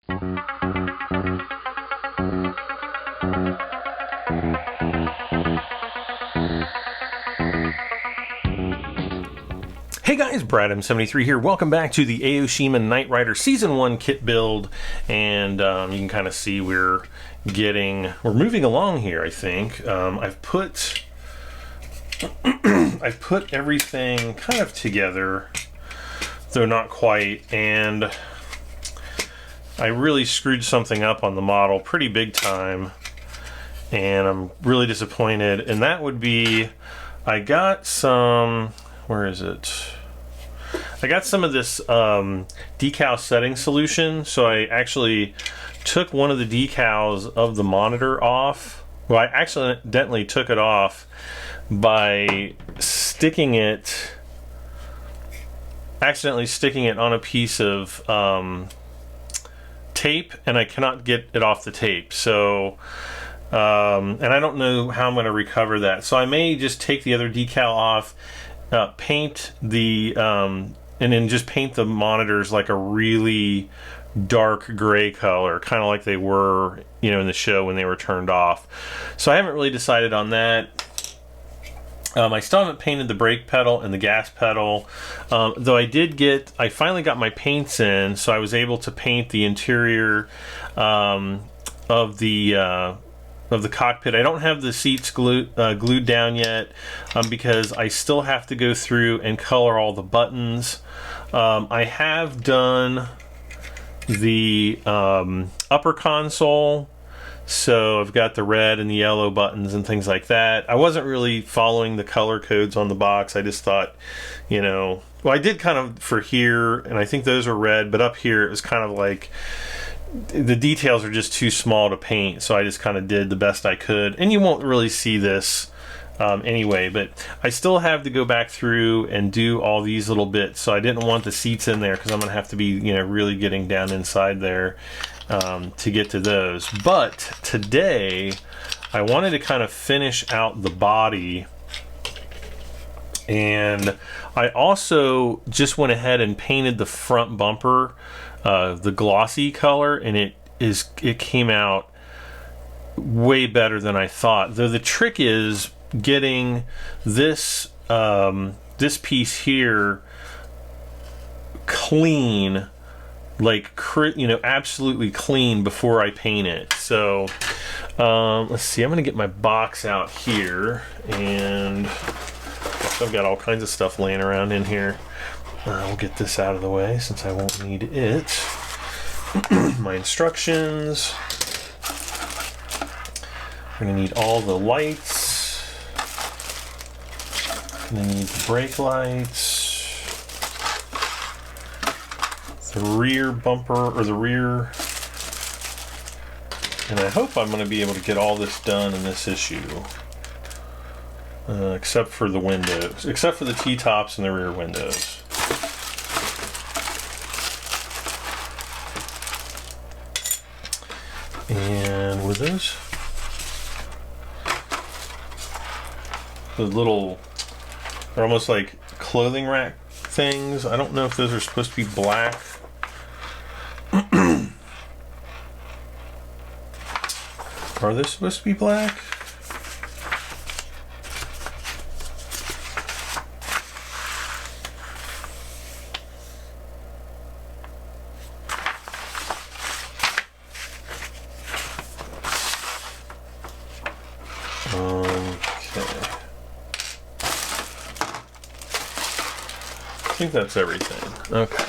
Hey guys, BradM73 here. Welcome back to the Aoshima Knight Rider Season 1 kit build, and you can kind of see we're moving along here, I think. I've put everything kind of together, though not quite, and I really screwed something up on the model pretty big time, and I'm really disappointed, and that would be, I got some, where is it? I got some of this decal setting solution, so I actually took one of the decals of the monitor off. Well, I accidentally took it off by accidentally sticking it on a piece of tape, and I cannot get it off the tape. So, and I don't know how I'm going to recover that. So I may just take the other decal off, paint the and then just paint the monitors like a really dark gray color, kind of like they were, you know, in the show when they were turned off. So I haven't really decided on that. I still haven't painted the brake pedal and the gas pedal, though I finally got my paints in, so I was able to paint the interior of the cockpit. I don't have the seats glued down yet because I still have to go through and color all the buttons. I have done the upper console, so I've got the red and the yellow buttons and things like that. I wasn't really following the color codes on the box. I just thought, you know, well, I did kind of for here, and I think those are red, but up here it was kind of like the details are just too small to paint, so I just kind of did the best I could, and you won't really see this anyway, but I still have to go back through and do all these little bits, so I didn't want the seats in there because I'm gonna have to be, you know, really getting down inside there to get to those. But today I wanted to kind of finish out the body, and I also just went ahead and painted the front bumper the glossy color, and it came out way better than I thought. Though the trick is getting this this piece here clean, like, you know, absolutely clean before I paint it. So let's see, I'm gonna get my box out here, and I've got all kinds of stuff laying around in here. We'll get this out of the way since I won't need it. My instructions. I'm gonna need all the lights. I'm gonna need the brake lights. The rear bumper, or the rear. And I hope I'm gonna be able to get all this done in this issue. Except for the windows, except for the T-tops and the rear windows. And with those, the little, they're almost like clothing rack things. I don't know if those are supposed to be black. Are they supposed to be black? I think that's everything. Okay.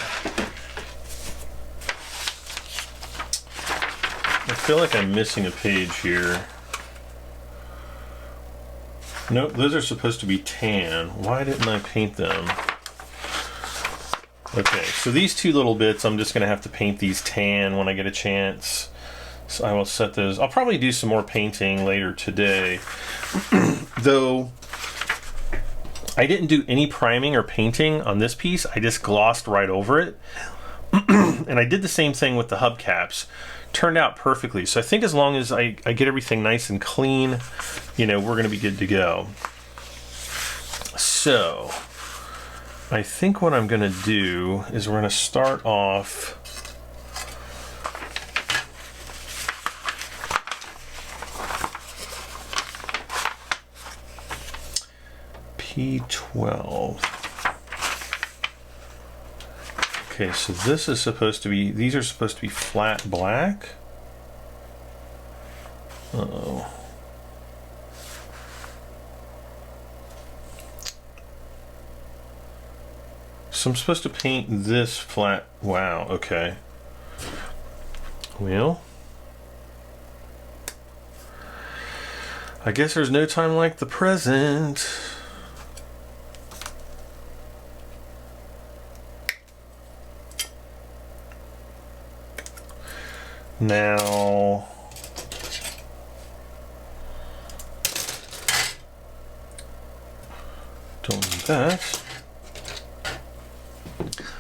I feel like I'm missing a page here. Nope, those are supposed to be tan. Why didn't I paint them? Okay, so these two little bits, I'm just going to have to paint these tan when I get a chance. So I will set those. I'll probably do some more painting later today. Though I didn't do any priming or painting on this piece. I just glossed right over it. And I did the same thing with the hubcaps. Turned out perfectly. So I think as long as I get everything nice and clean, you know, we're going to be good to go. So I think what I'm going to do is we're going to start off P12. Okay, so this is supposed to be, these are supposed to be flat black. Uh-oh. So I'm supposed to paint this flat. Wow, okay. Well, I guess there's no time like the present. Now, don't need that.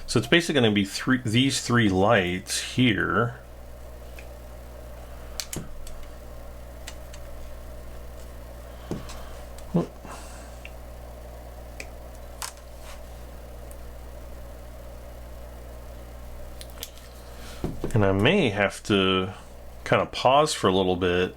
So it's basically going to be these three lights here. And I may have to kind of pause for a little bit.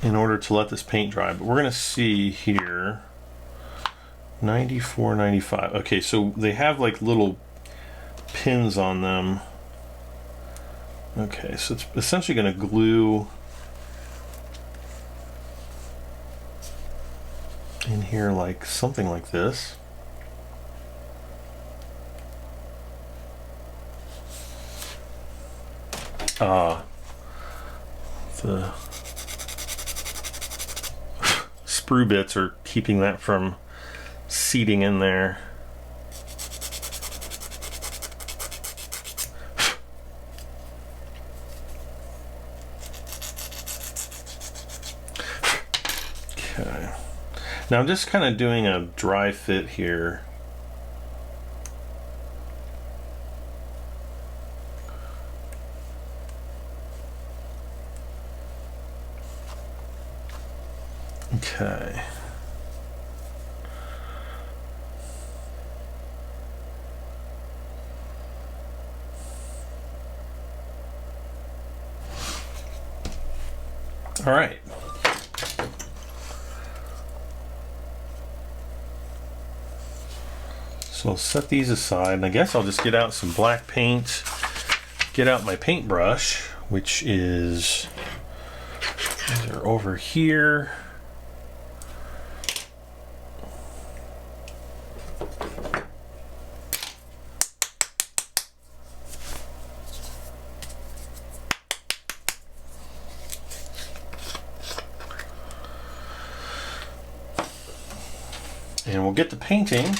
In order to let this paint dry, but we're going to see here 94, 95. Okay, so they have like little pins on them. Okay, so it's essentially going to glue in here like something like this. The sprue bits are keeping that from seating in there. Okay. Now I'm just kind of doing a dry fit here. Okay. All right. So I'll set these aside, and I guess I'll just get out some black paint, get out my paintbrush, which is, these are over here. And we'll get to painting.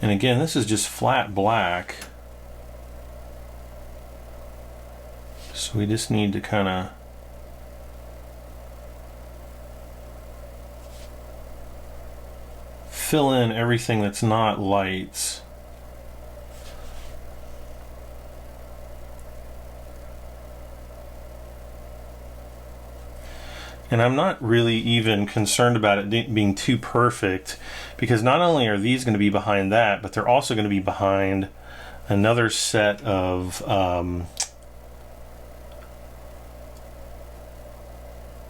And again, this is just flat black. So we just need to kind of fill in everything that's not lights. And I'm not really even concerned about it being too perfect, because not only are these going to be behind that, but they're also going to be behind another set of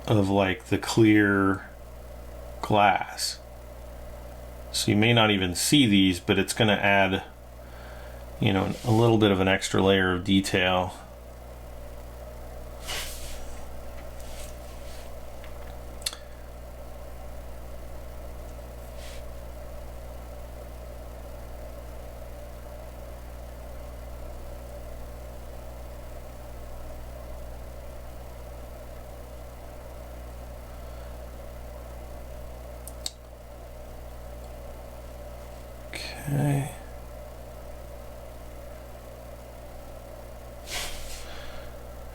like the clear glass. So you may not even see these, but it's going to add, you know, a little bit of an extra layer of detail. Okay.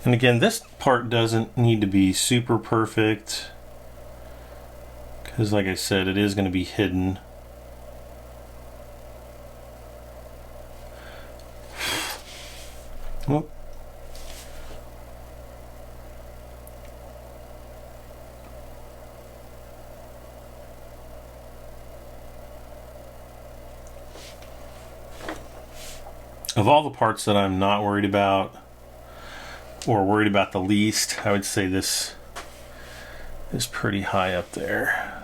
And again, this part doesn't need to be super perfect, because like I said, it is going to be hidden. Whoop. Of all the parts that I'm not worried about, or worried about the least, I would say this is pretty high up there.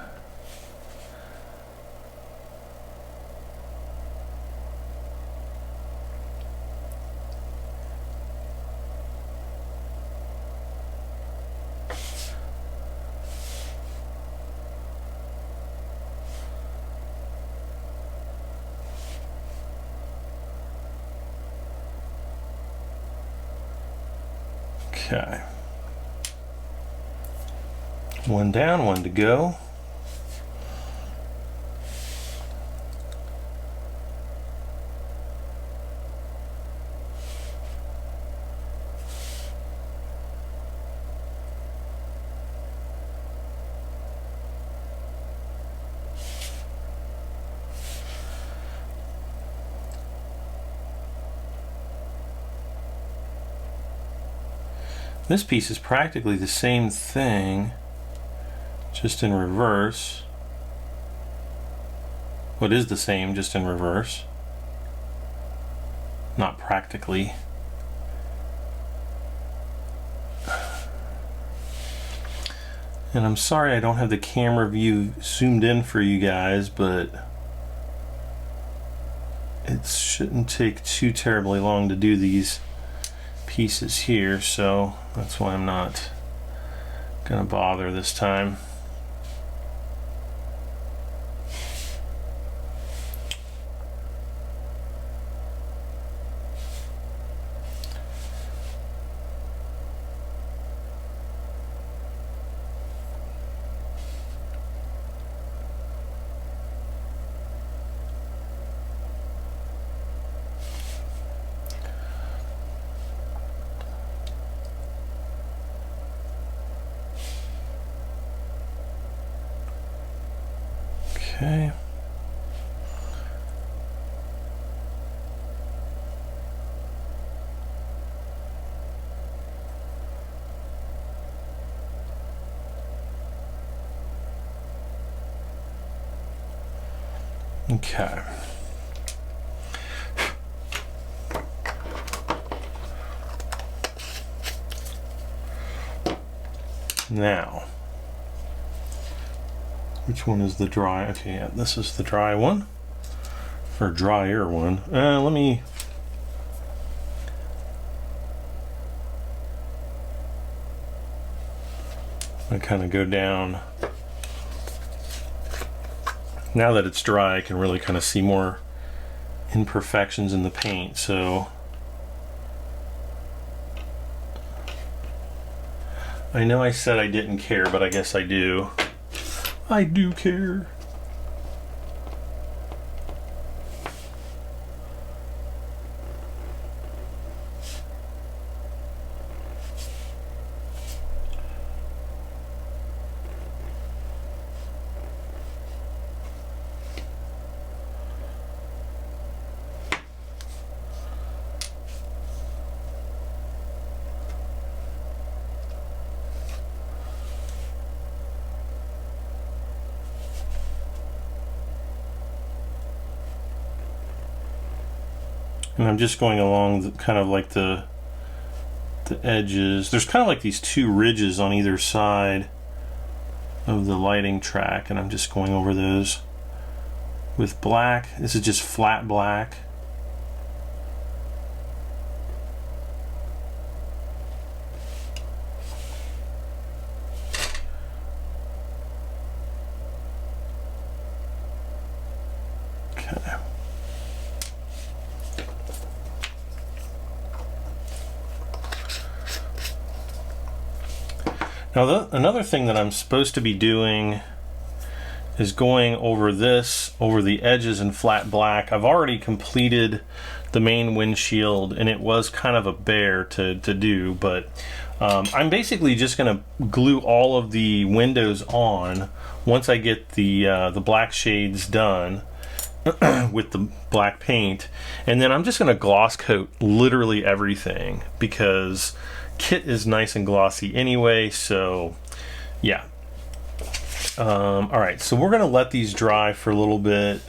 Okay. One down, one to go. This piece is practically the same thing, just in reverse. What is the same, just in reverse. Not practically. And I'm sorry I don't have the camera view zoomed in for you guys, but it shouldn't take too terribly long to do these pieces here, so that's why I'm not gonna bother this time. Okay. Okay. Now, which one is the dry? Okay, yeah, this is the dry one, or drier one. Let me. I kind of go down. Now that it's dry, I can really kind of see more imperfections in the paint. So I know I said I didn't care, but I guess I do. I do care. And I'm just going along the, kind of like the edges. There's kind of like these two ridges on either side of the lighting track, and I'm just going over those with black. This is just flat black. Okay. Now another thing that I'm supposed to be doing is going over this, over the edges in flat black. I've already completed the main windshield, and it was kind of a bear to do, but I'm basically just going to glue all of the windows on once I get the black shades done with the black paint, and then I'm just going to gloss coat literally everything because KITT is nice and glossy anyway. So yeah. All right, so we're gonna let these dry for a little bit.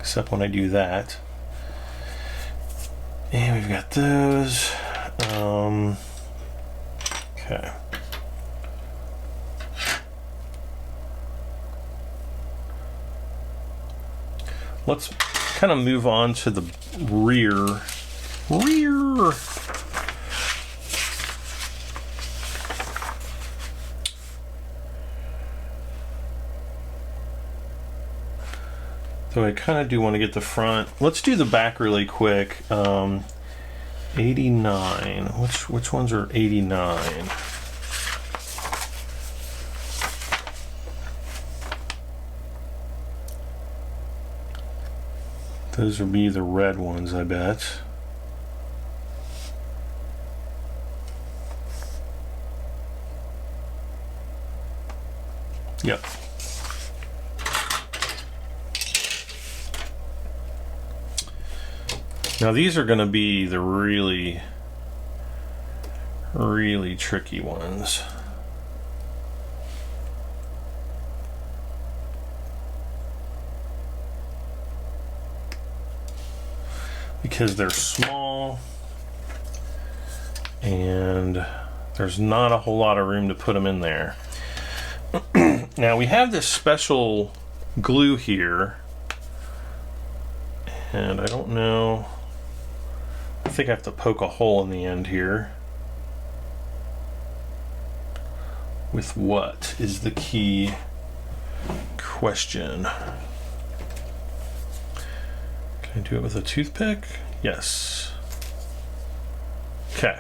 except when I do that. And we've got those. Okay. Let's kind of move on to the rear. So I kind of do want to get the front. Let's do the back really quick. 89. Which ones are 89? Those would be the red ones, I bet. Yep. Now these are going to be the really tricky ones. Because they're small and there's not a whole lot of room to put them in there. Now we have this special glue here, and I don't know, I think I have to poke a hole in the end here. With what is the key question? Can I do it with a toothpick? Yes. Okay.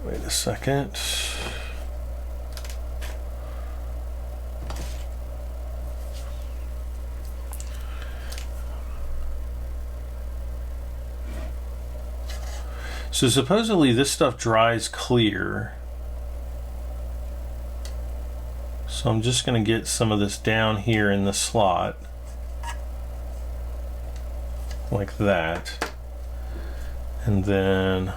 Wait a second. So supposedly this stuff dries clear. So I'm just going to get some of this down here in the slot. Like that. And then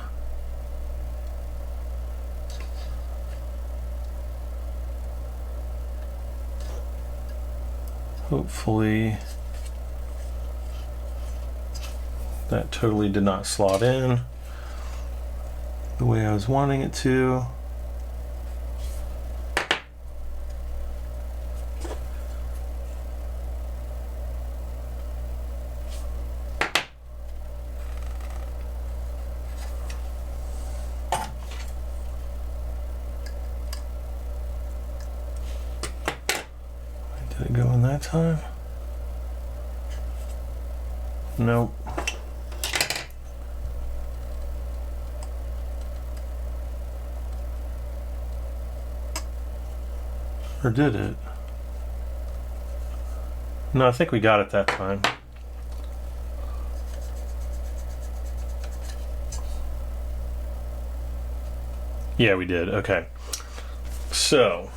hopefully that totally did not slot in the way I was wanting it to. Did it go in that time? Nope. Or did it? No, I think we got it that time. Yeah, we did. Okay. So,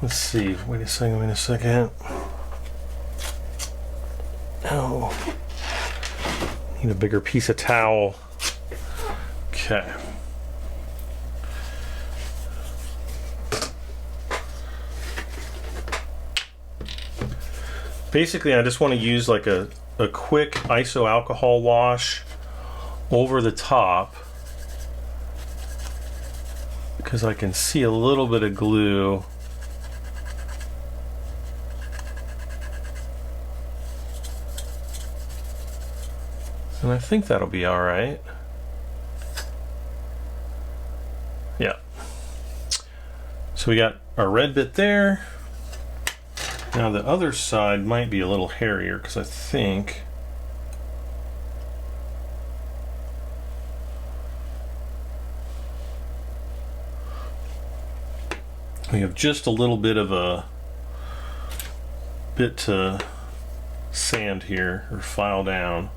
let's see. Wait a second. Oh. Need a bigger piece of towel. Okay. Basically, I just want to use like a quick iso alcohol wash over the top because I can see a little bit of glue. And I think that'll be all right. Yeah. So we got our red bit there. Now the other side might be a little hairier because I think we have just a little bit of a bit to sand here or file down.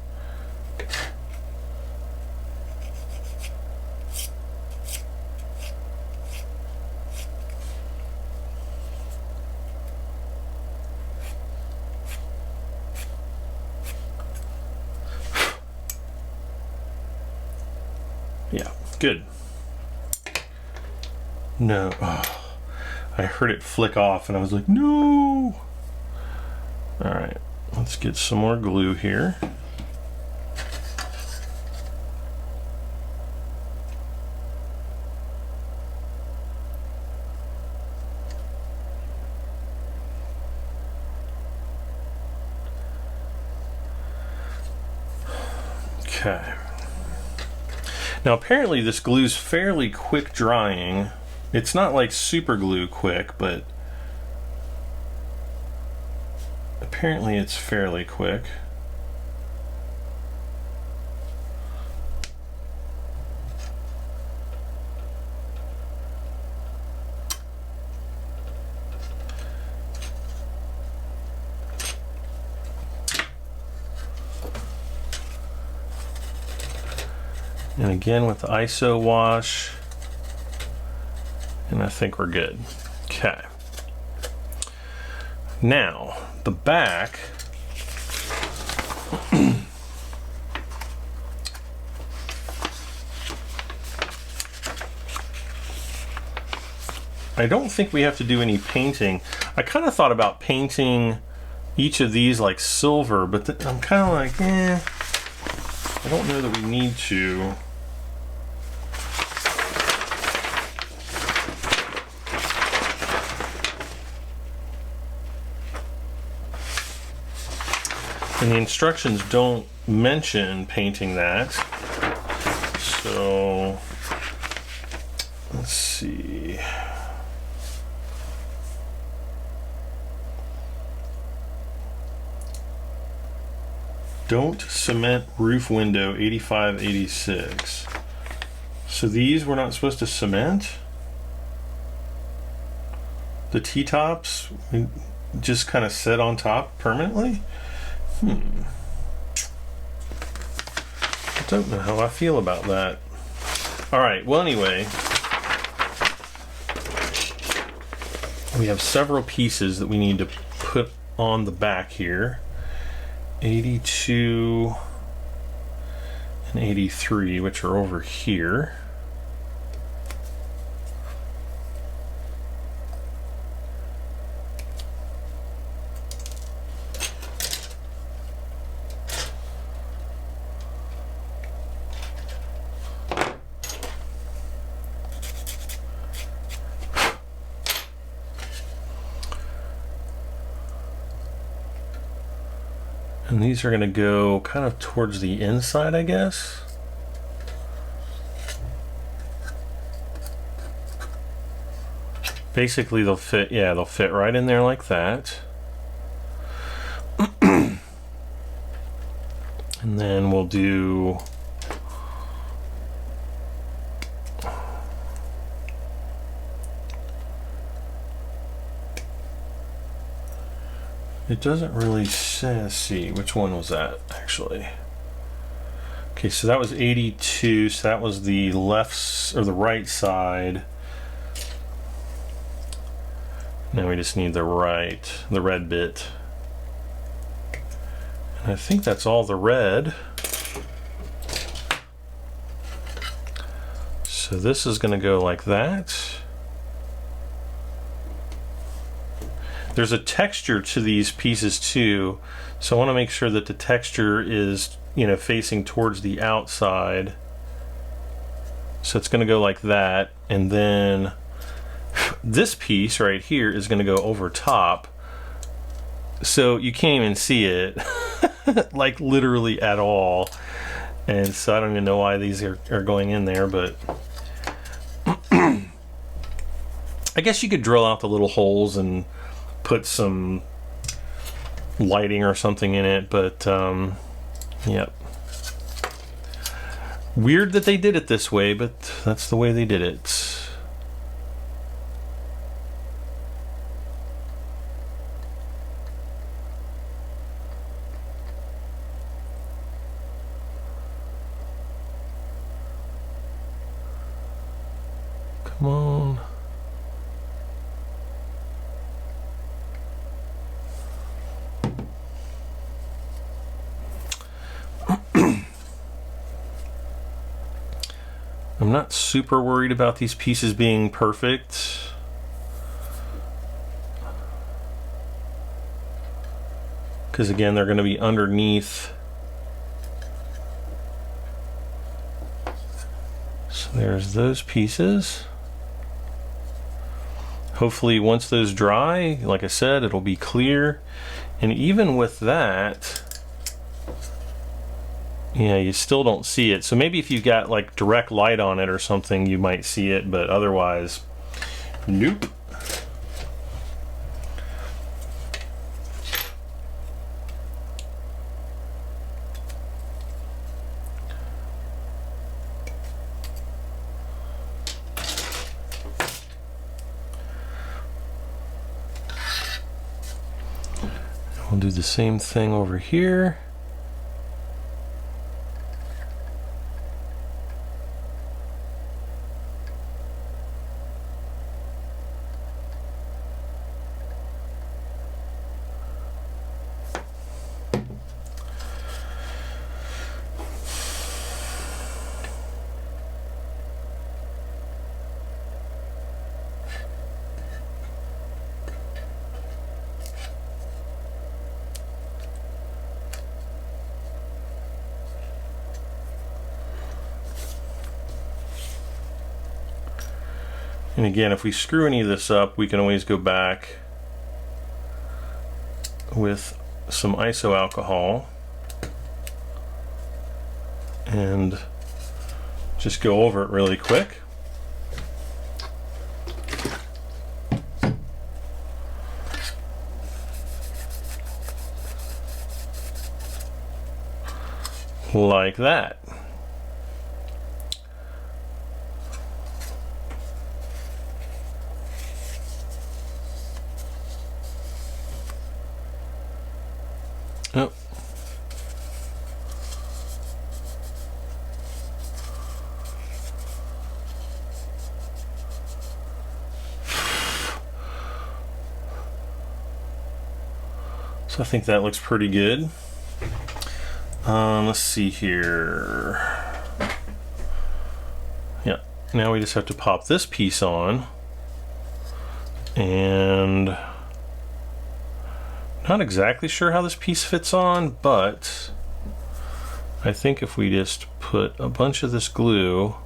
Yeah, Good. No. Oh, I heard it flick off and I was like, no. All right, let's get some more glue here. Okay. Now apparently this glue's fairly quick drying. It's not like super glue quick, but apparently it's fairly quick. And again with the ISO wash, and I think we're good. Okay. Now, the back, I don't think we have to do any painting. I kind of thought about painting each of these like silver, but I'm kind of like, I don't know that we need to. And the instructions don't mention painting that. So let's see. Don't cement roof window 8586. So these we're not supposed to cement? The T-tops just kind of sit on top permanently? I don't know how I feel about that. Alright, well anyway, we have several pieces that we need to put on the back here. 82 and 83, which are over here. And these are going to go kind of towards the inside, I guess. Basically, they'll fit, yeah, they'll fit right in there like that. And then we'll do it doesn't really say, let's see, which one was that actually? Okay, so that was 82, so that was the left or the right side. Now we just need the red bit. And I think that's all the red. So this is going to go like that. There's a texture to these pieces too, so I want to make sure that the texture is, you know, facing towards the outside. So it's going to go like that, and then this piece right here is going to go over top, so you can't even see it like literally at all. And so I don't even know why these are going in there, but I guess you could drill out the little holes and put some lighting or something in it, but yep. Weird that they did it this way, but that's the way they did it. Come on. I'm not super worried about these pieces being perfect. Because again, they're going to be underneath. So there's those pieces. Hopefully once those dry, like I said, it'll be clear. And even with that, yeah, you still don't see it. So maybe if you've got like direct light on it or something, you might see it, but otherwise, nope. We'll do the same thing over here. And again, if we screw any of this up, we can always go back with some iso alcohol and just go over it really quick. Like that. Oh. So I think that looks pretty good. Let's see here. Yeah, now we just have to pop this piece on, and not exactly sure how this piece fits on, but I think if we just put a bunch of this glue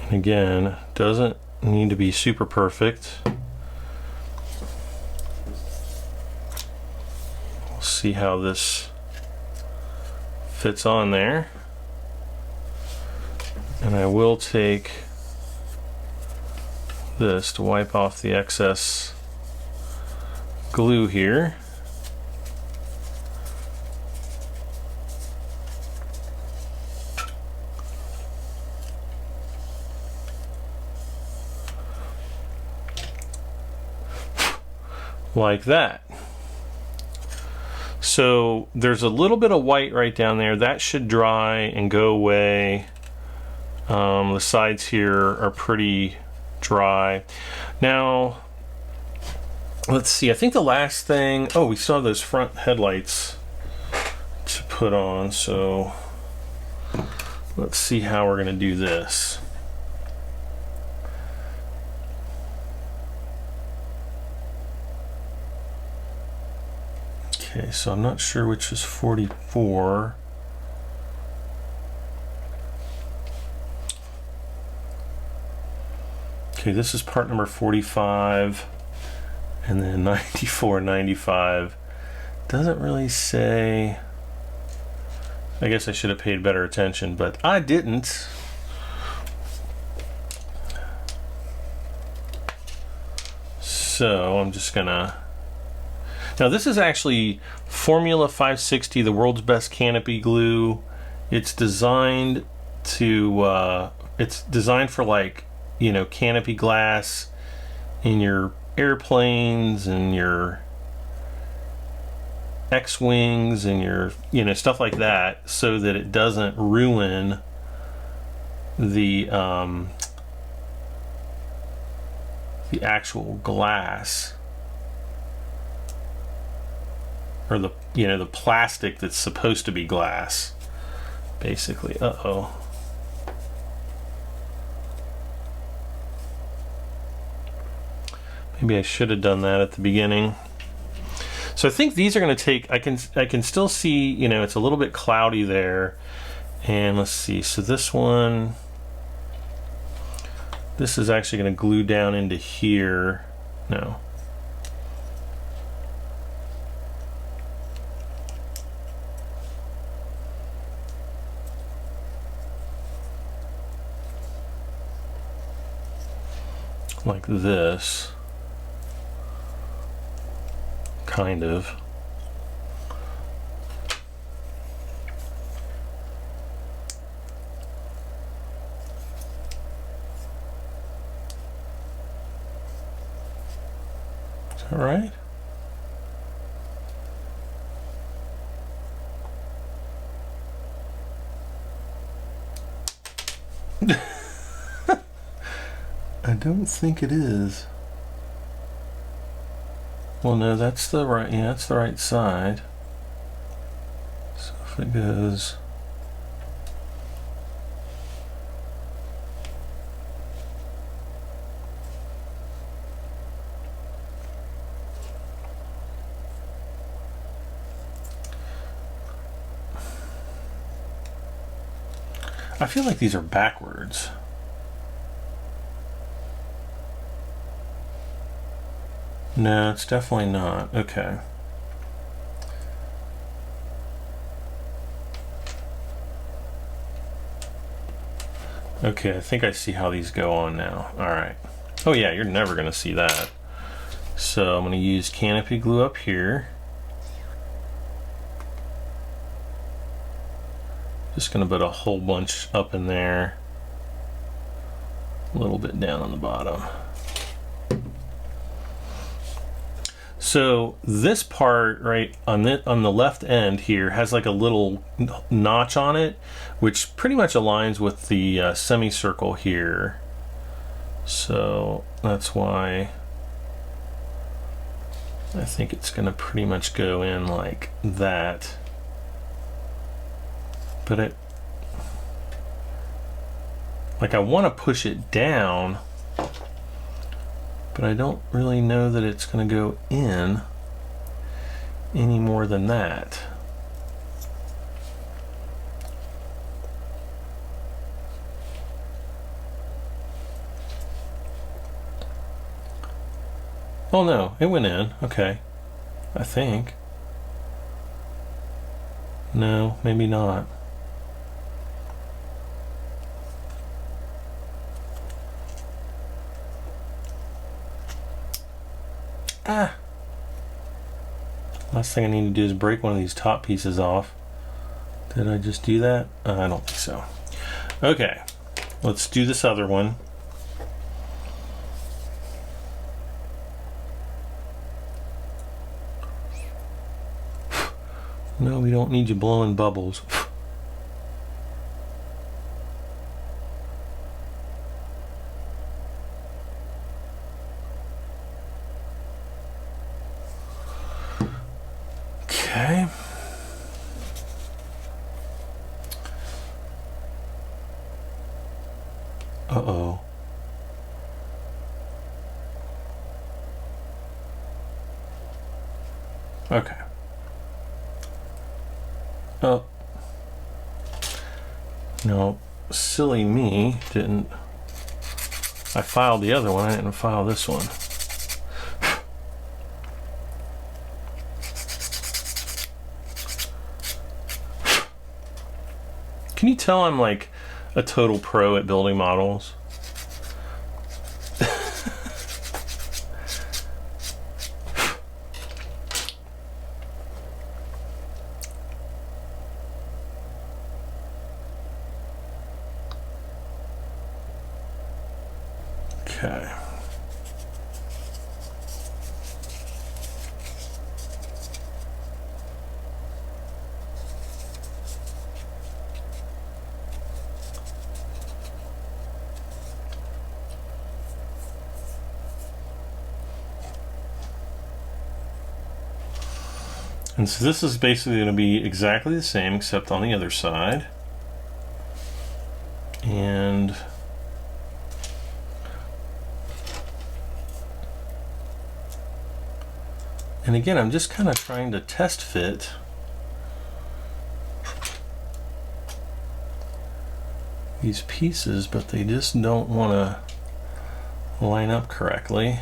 and again, doesn't need to be super perfect. See how this fits on there, and I will take this to wipe off the excess glue here. Like that. So there's a little bit of white right down there. That should dry and go away. The sides here are pretty dry. Now, let's see. I think the last thing... Oh, we still have those front headlights to put on. So let's see how we're going to do this. Okay, so I'm not sure which is 44. Okay, this is part number 45, and then 94, 95. Doesn't really say. I guess I should have paid better attention, but I didn't. So I'm just gonna. Now this is actually Formula 560, the world's best canopy glue. It's designed to, it's designed for, like, you know, canopy glass in your airplanes and your X-wings and your, you know, stuff like that, so that it doesn't ruin the actual glass, or the, you know, the plastic that's supposed to be glass, basically. Uh-oh. Maybe I should have done that at the beginning. So I think these are going to take, I can still see, you know, it's a little bit cloudy there. And let's see, so this one, this is actually going to glue down into here. No. Like this. Kind of. Is that right? I don't think it is. Well, no, that's the right, yeah, that's the right side. So if it goes, I feel like these are backwards. No, it's definitely not. Okay. Okay, I think I see how these go on now. All right. Oh yeah, you're never gonna see that. So I'm gonna use canopy glue up here. Just gonna put a whole bunch up in there. A little bit down on the bottom. So this part right on the left end here has like a little notch on it, which pretty much aligns with the semicircle here. So that's why I think it's going to pretty much go in like that. But I want to push it down, but I don't really know that it's going to go in any more than that. Oh no, it went in. Okay. I think. No, maybe not. Ah! Last thing I need to do is break one of these top pieces off. Did I just do that? I don't think so. Okay, let's do this other one. No, we don't need you blowing bubbles. Okay. Uh-oh. Okay. Oh. No, silly me, didn't. I filed the other one, I didn't file this one. Can you tell I'm like a total pro at building models? Okay. And so this is basically going to be exactly the same except on the other side. And again, I'm just kind of trying to test fit these pieces, but they just don't want to line up correctly.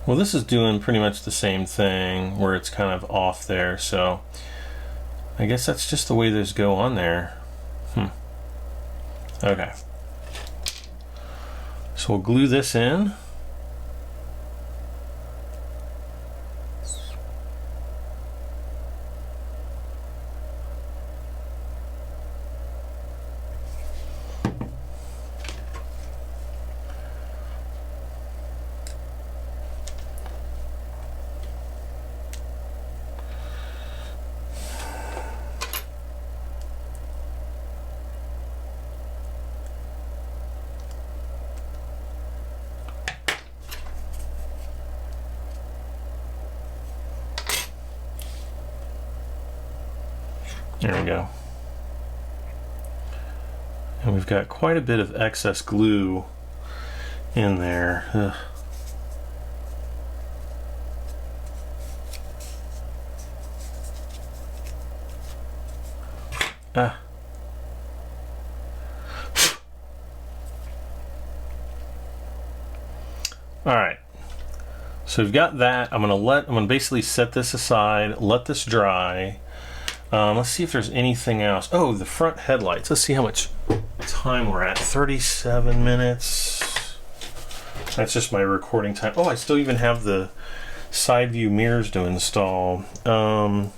Well, this is doing pretty much the same thing where it's kind of off there, so I guess that's just the way those go on there. Okay. So we'll glue this in. There we go. And we've got quite a bit of excess glue in there. Ugh. Ah. All right. So we've got that. I'm gonna basically set this aside, let this dry. Let's see if there's anything else. Oh, the front headlights. Let's see how much time we're at. 37 minutes. That's just my recording time. Oh, I still even have the side view mirrors to install. All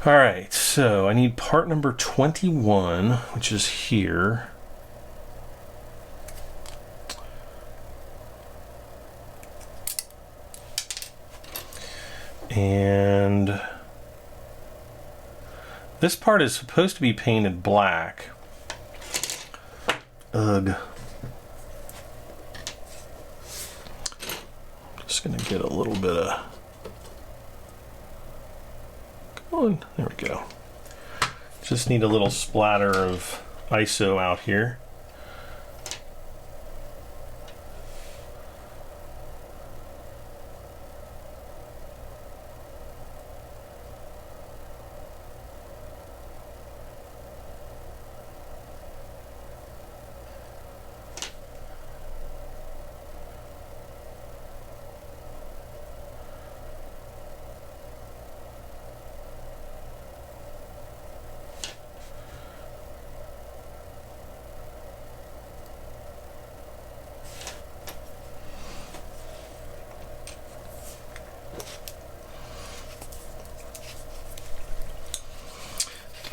right, so I need part number 21, which is here. And this part is supposed to be painted black. Ugh. Just gonna get a little bit of... Come on, there we go. Just need a little splatter of ISO out here.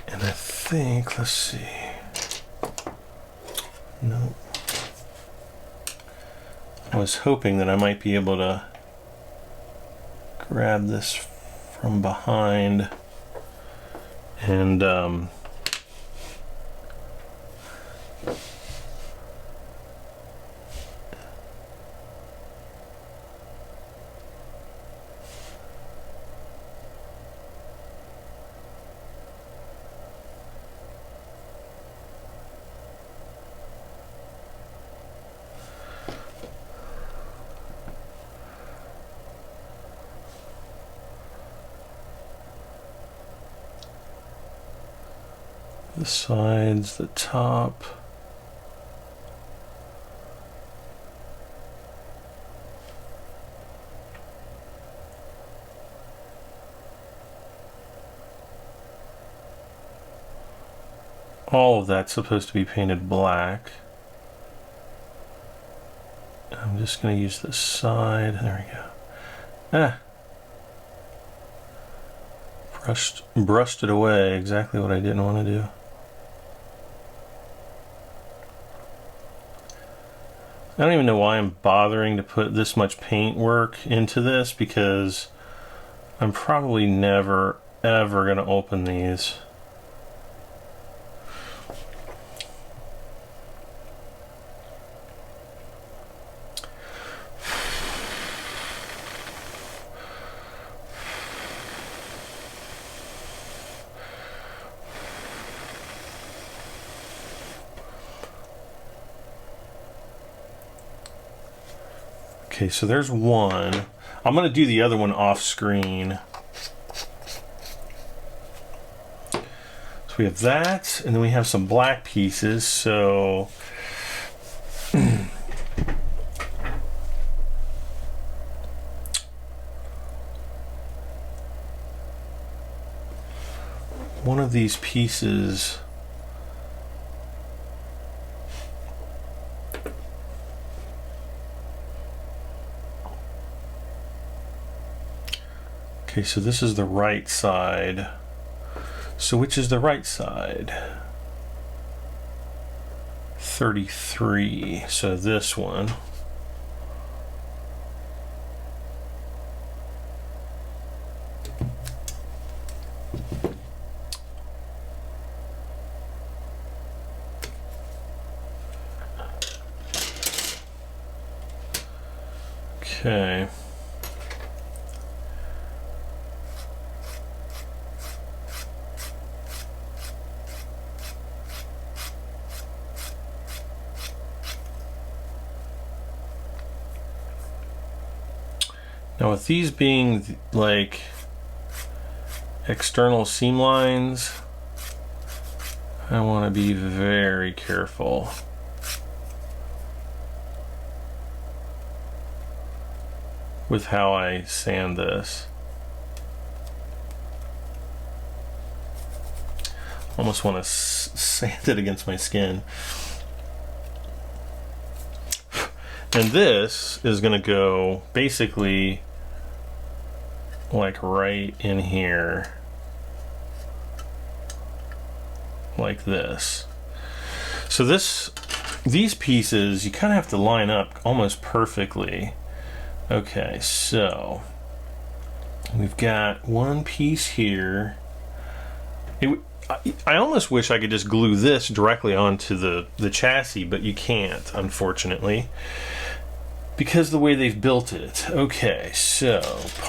And I think, let's see. Nope. I was hoping that I might be able to grab this from behind and the sides, the top. All of that's supposed to be painted black. I'm just going to use the side. There we go. Ah. Brushed it away. Exactly what I didn't want to do. I don't even know why I'm bothering to put this much paint work into this, because I'm probably never ever going to open these. Okay, so there's one. I'm gonna do the other one off screen. So we have that, and then we have some black pieces, so one of these pieces okay, so this is the right side. So which is the right side? 33. So this one. Okay. Now with these being like external seam lines, I want to be very careful. With how I sand this. Almost want to sand it against my skin. And this is going to go basically like right in here, like this. So these pieces you kind of have to line up almost perfectly. Okay, so we've got one piece here. I almost wish I could just glue this directly onto the chassis, but you can't, unfortunately, because the way they've built it. Okay, so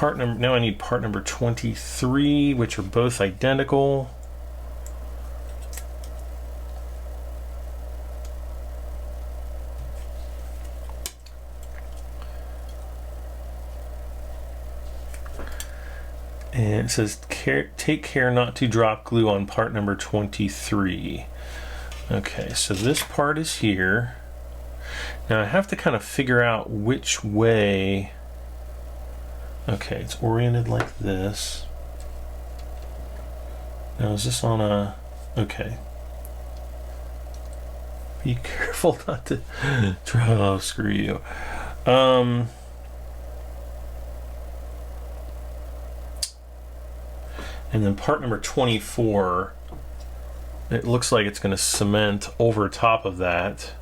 now I need part number 23, which are both identical. And it says, take care not to drop glue on part number 23. Okay, so this part is here. Now I have to kind of figure out which way. Okay, it's oriented like this. Now is this on a, okay. Be careful not to try, oh, screw you. And then part number 24, it looks like it's going to cement over top of that.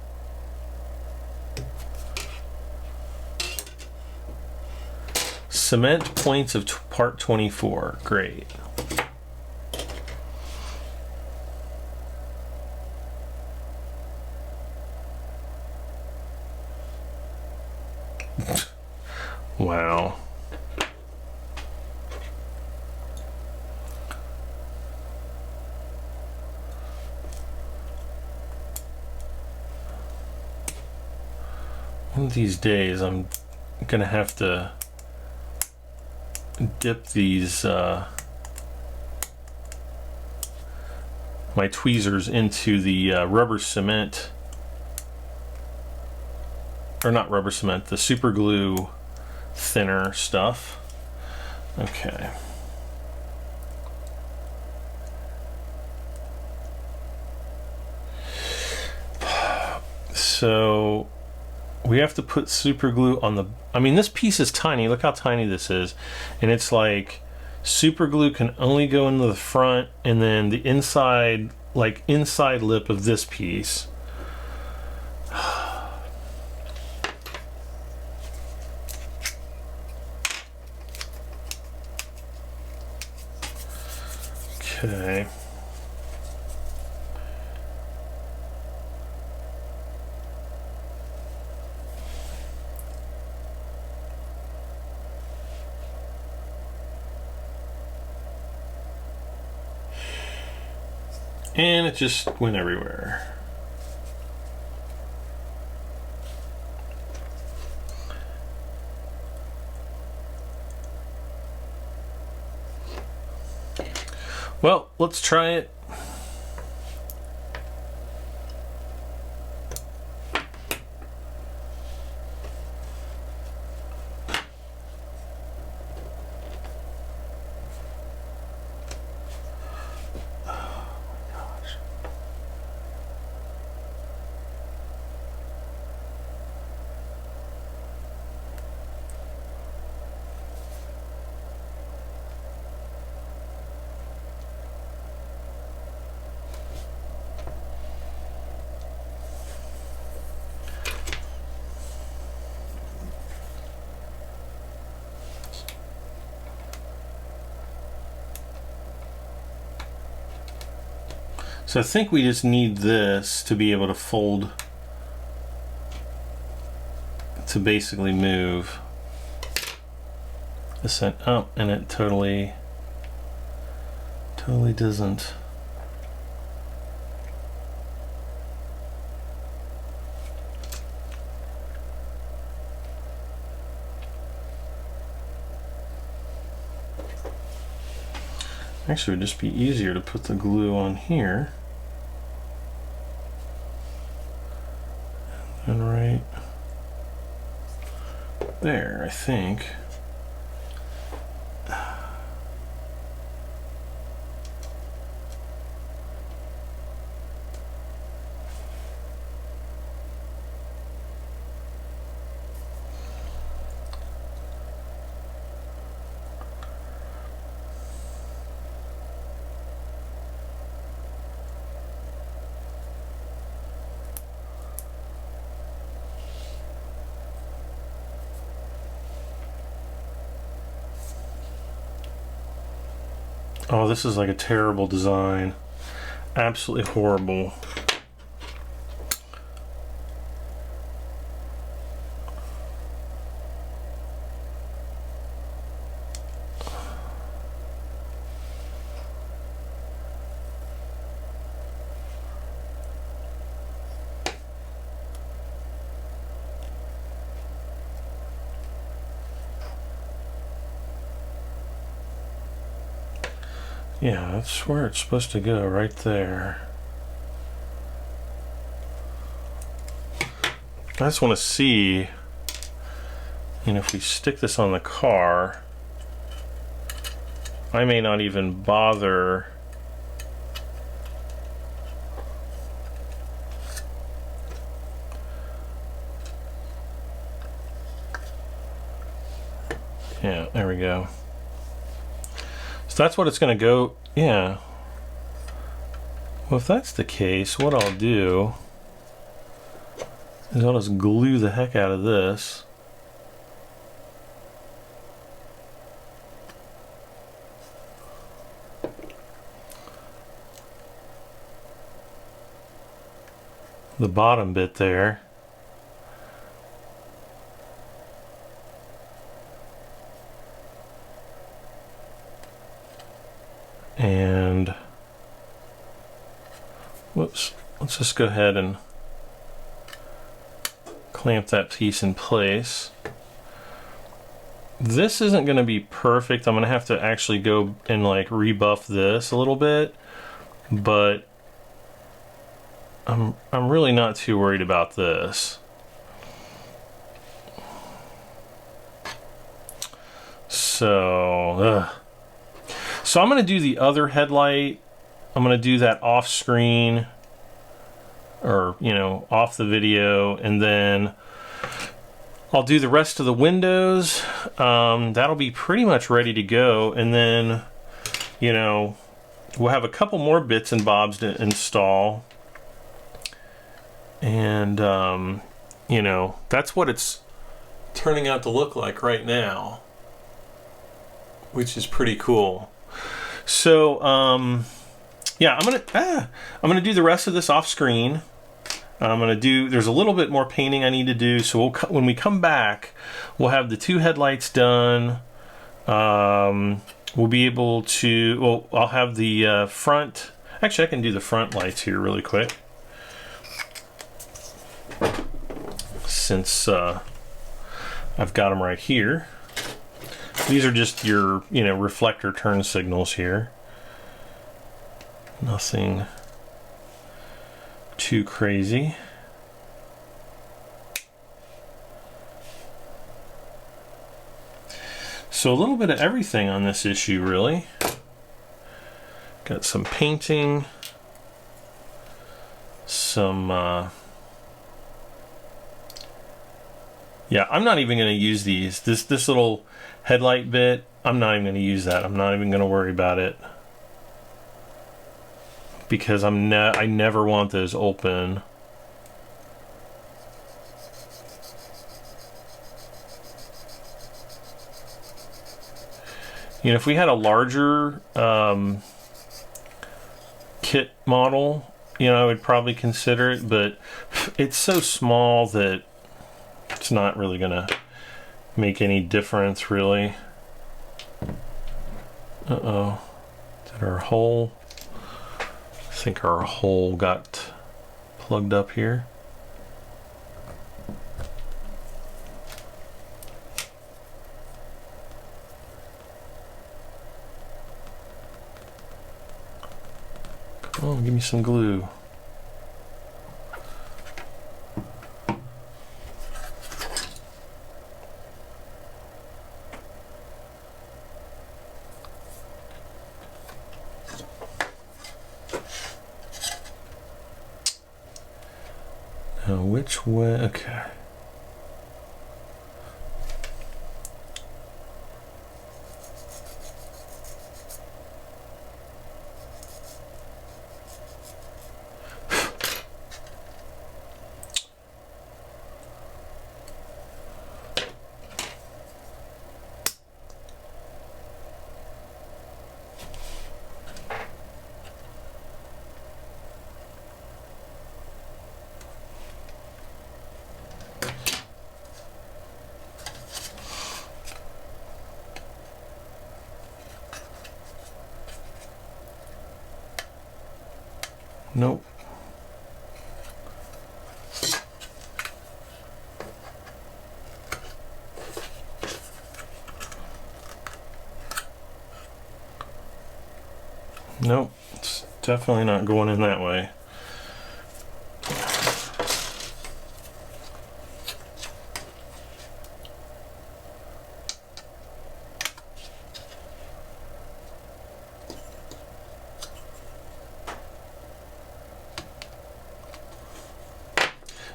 Cement points of part 24. Great. Wow. One of these days I'm gonna have to dip these my tweezers into the rubber cement, or not rubber cement, the super glue thinner stuff. Okay. So we have to put super glue on the, I mean, this piece is tiny. Look how tiny this is. And it's like super glue can only go into the front and then the inside, like inside lip of this piece. Okay. And it just went everywhere. Well, let's try it. So I think we just need this to be able to fold, to basically move this up, and it totally doesn't. Actually, it would just be easier to put the glue on here. And right there, I think. Oh, this is like a terrible design. Absolutely horrible. Yeah, that's where it's supposed to go, right there. I just want to see, and if we stick this on the car, I may not even bother yeah, there we go. So that's what it's going to go, yeah. Well, if that's the case, what I'll do is I'll just glue the heck out of this. The bottom bit there. And whoops, let's just go ahead and clamp that piece in place. This isn't going to be perfect. I'm going to have to actually go and like rebuff this a little bit, but I'm really not too worried about this. So I'm going to do the other headlight. I'm going to do that off screen, or, you know, off the video, and then I'll do the rest of the windows. That'll be pretty much ready to go, and then, you know, we'll have a couple more bits and bobs to install. And, you know, that's what it's turning out to look like right now, which is pretty cool. So, yeah, I'm gonna do the rest of this off screen. There's a little bit more painting I need to do. So when we come back, we'll have the two headlights done. We'll be able to, well, I'll have the front. Actually, I can do the front lights here really quick, since I've got them right here. These are just your, you know, reflector turn signals here. Nothing too crazy. So a little bit of everything on this issue, really. Got some painting, some yeah, I'm not even going to use these. This little headlight bit, I'm not even going to use that. I'm not even going to worry about it, because I never want those open. You know, if we had a larger KITT model, you know, I would probably consider it, but it's so small that it's not really gonna make any difference, really. Uh-oh. Is that our hole? I think our hole got plugged up here. Come on, give me some glue. Now, which way? Okay. Nope. Nope, it's definitely not going in that way.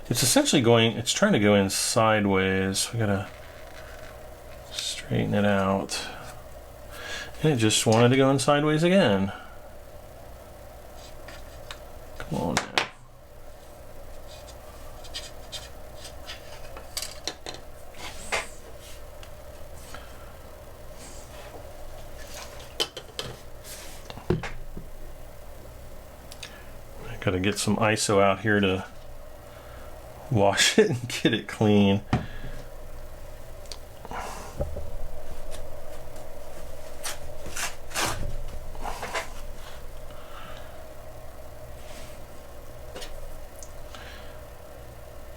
It's essentially going, it's trying to go in sideways. We gotta straighten it out. And it just wanted to go in sideways again. Come on now. I gotta get some ISO out here to wash it and get it clean.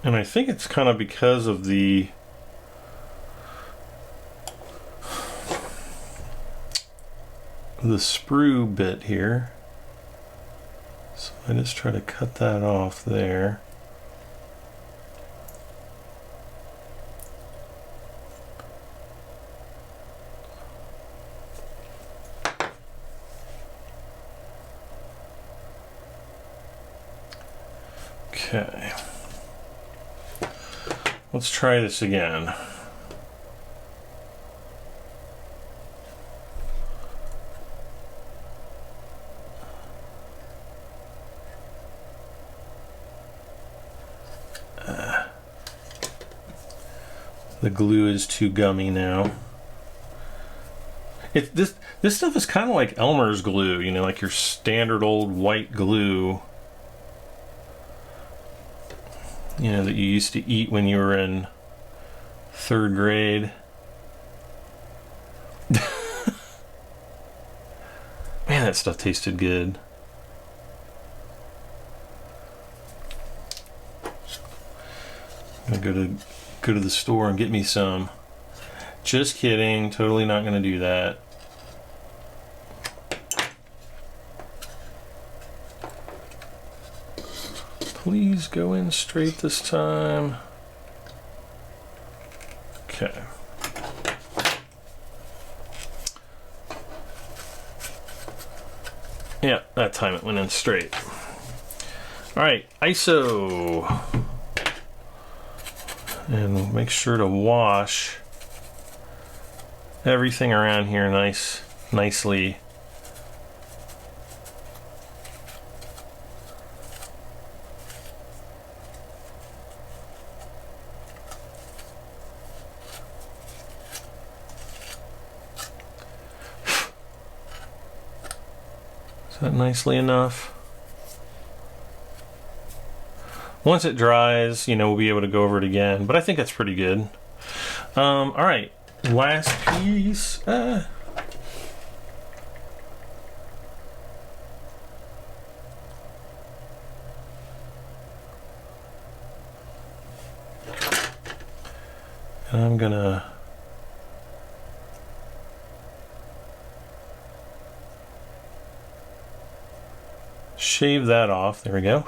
And I think it's kind of because of the sprue bit here. So I just try to cut that off there. Okay, let's try this again. The glue is too gummy now. This stuff is kind of like Elmer's glue, you know, like your standard old white glue. You know, that you used to eat when you were in 3rd grade. Man, that stuff tasted good. I'm gonna go to the store and get me some. Just kidding, totally not gonna do that. please go in straight this time. Okay. Yeah, that time it went in straight. All right, ISO. And make sure to wash everything around here nicely. Is that nicely enough? Once it dries, you know, we'll be able to go over it again, but I think that's pretty good. All right, last piece. And I'm gonna shave that off. There we go.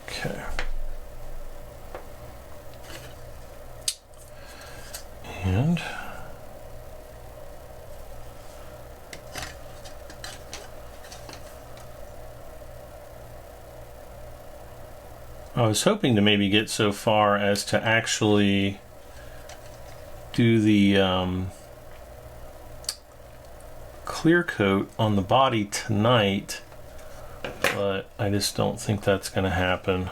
Okay. And I was hoping to maybe get so far as to actually do the clear coat on the body tonight, but I just don't think that's going to happen.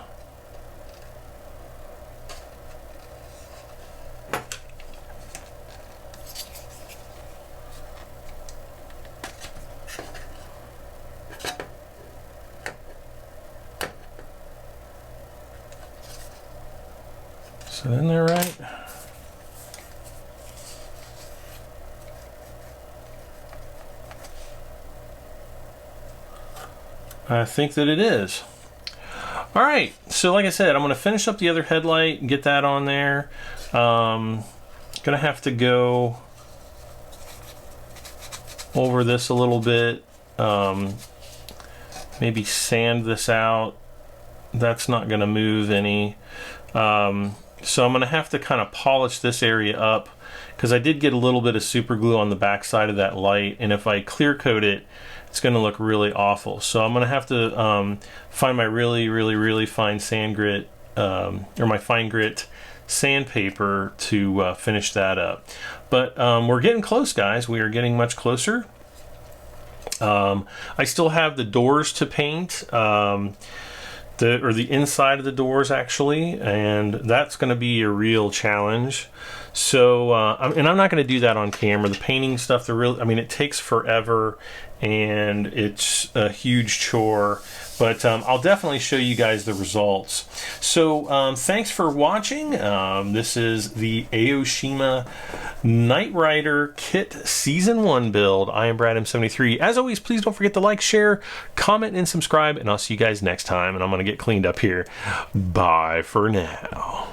Is that in there right? I think that it is. All right, so like I said, I'm going to finish up the other headlight and get that on there. Gonna have to go over this a little bit, maybe sand this out. That's not going to move any. So I'm going to have to kind of polish this area up because I did get a little bit of super glue on the back side of that light, and if I clear coat it, it's going to look really awful. So I'm going to have to find my really fine sand grit, or my fine grit sandpaper to finish that up. But we're getting close, guys. We are getting much closer. I still have the doors to paint. The inside of the doors actually, and that's going to be a real challenge. So and I'm not going to do that on camera. The painting stuff, I mean, it takes forever and it's a huge chore, but I'll definitely show you guys the results. So thanks for watching. This is the Aoshima Knight Rider KITT Season 1 build. I am Brad M73. As always, please don't forget to like, share, comment, and subscribe, and I'll see you guys next time, and I'm going to get cleaned up here. Bye for now.